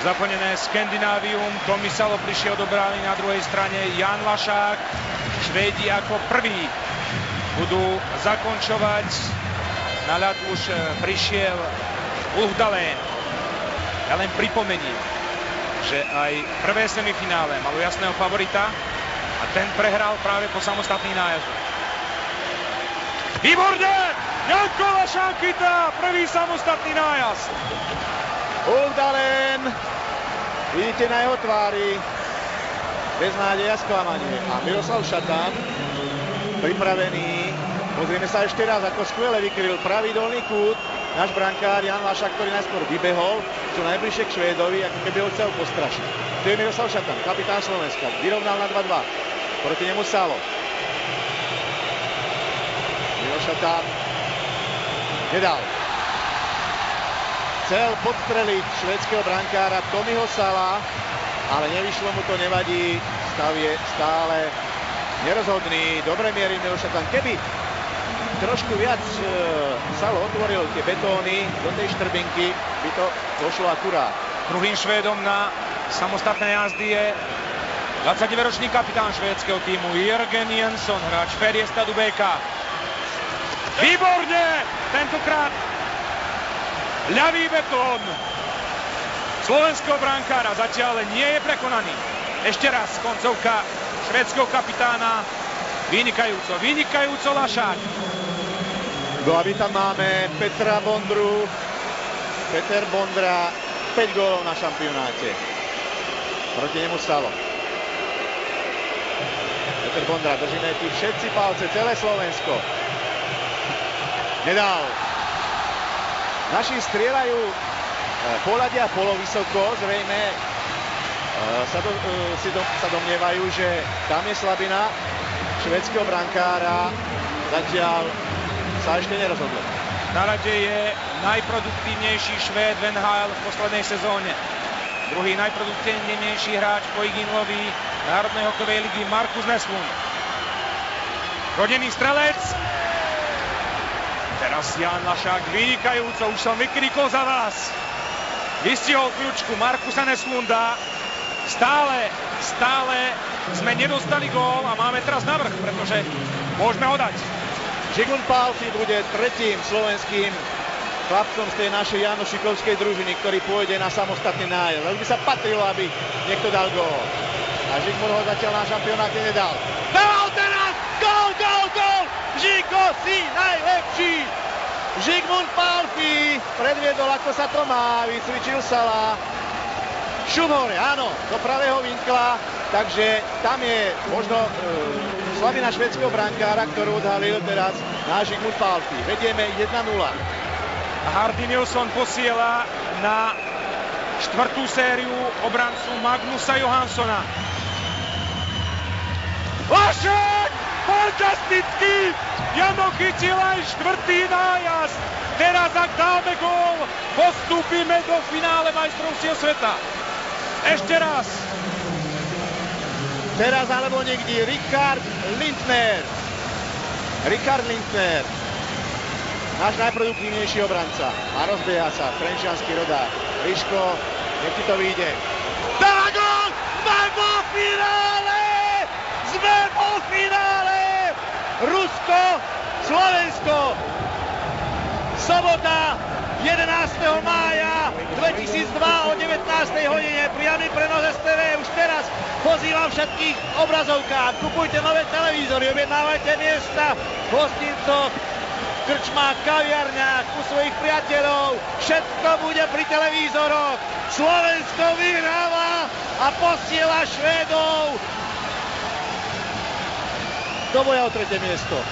Zaplnené Skandinávium, Tomisalo prišiel do brány, na druhej strane Jan Lašák. Švédi ako prví budú zakončovať. Na ľad už prišiel Ulfdalen. Ja len pripomeniem, že aj prvé semifinále malo jasného favorita a ten prehral práve po samostatný nájazd. Výborne! Janko Lašák chytá prvý samostatný nájazd. Ulfdalen, vidíte na jeho tvári beznádej a sklamanie. A Miroslav Šatan pripravený. Pozrieme sa ešte raz, ako skvele vykryl pravý dolný kút náš brankár Jan Lašák, ktorý najskôr vybehol čo najbližšie k Švédovi, ako keby ho chcel postrašiť. Tu je Miroslav Šatan, kapitán Slovenska, vyrovnal na 2-2. Proti nemu Salo. Miro Šatan nedal. Chcel podstreliť švédskeho brankára Tomiho Sala, ale nevyšlo mu to, nevadí. Stav je stále nerozhodný. Dobre mierí Miro Šatan. Keby trošku viac Salo otvoril tie betóny do tej štrbinky, by to došlo akurát. Druhým Švédom na samostatné jazdy je 29-ročný kapitán švédskeho týmu Jörgen Jönsson, hráč Färjestadu BK. Výborne! Tentokrát ľavý betón slovenského brankára zatiaľ nie je prekonaný. Ešte raz koncovka švédskeho kapitána. Vynikajúco Lašák. Do aby tam máme Petra Bondru. Peter Bondra, 5 gólov na šampionáte. Proti nemu Salo. Peter Bondra, držíme tu všetci palce, celé Slovensko. Nedal. Naši strieľajú poladia polovysoko, zrejme sa domnievajú, že tam je slabina švédskeho brankára. Zatiaľ sa ešte nerozhodlo. Na rade je najproduktívnejší Švéd v NHL v poslednej sezóne. Druhý najproduktívnejší hráč po Iginlovi Národnej hokejovej ligy Markus Näslund. Rodený strelec. Teraz Jan Lašák vynikajúco, už som vykrikol za vás. Vystihol kľúčku Markusa Näslunda. Stále sme nedostali gól a máme teraz navrch, pretože môžeme ho dať. Zsigmund Pálffy bude tretím slovenským chlapcom z tej našej Janošikovskej družiny, ktorý pôjde na samostatný nájazd. Ale by sa patrilo, aby niekto dal gól. A Zsigmund ho zatiaľ na šampionáte nedal. Dal teraz! Gól! Žigo, si najlepší! Zsigmund Pálffy predviedol, ako sa to má, vycvičil Sala. Šum hore, áno, do pravého vinkla, takže tam je možno slabina švédskeho brankára, ktorú odhalil teraz náš Zsigmund Pálffy. Vedieme 1-0. Hardy Nilsson posiela na štvrtú sériu obrancu Magnusa Johanssona. Lašák! Fantastický! Jano chytil aj štvrtý nájazd. Teraz, ak dáme gól, postúpime do finále majstrovstiev sveta. Ešte raz. Teraz alebo niekde Richard Lindner. Náš najproduktívnejší obranca. A rozbieha sa trenčiansky rodák. Liško, nech ti to vyjde. Dáva gól! Sme vo finále! Rusko, Slovensko. Sobota 11. mája 2002 o 19. hodine. Priamy prenos STV. Už teraz pozývam všetkých obrazovkám. Kupujte nové televízory, objednávajte miesta v hostincoch, krčmách, kaviarniach, u svojich priateľov. Všetko bude pri televízoroch. Slovensko vyhráva a posiela Švédov do boja o tretie miesto.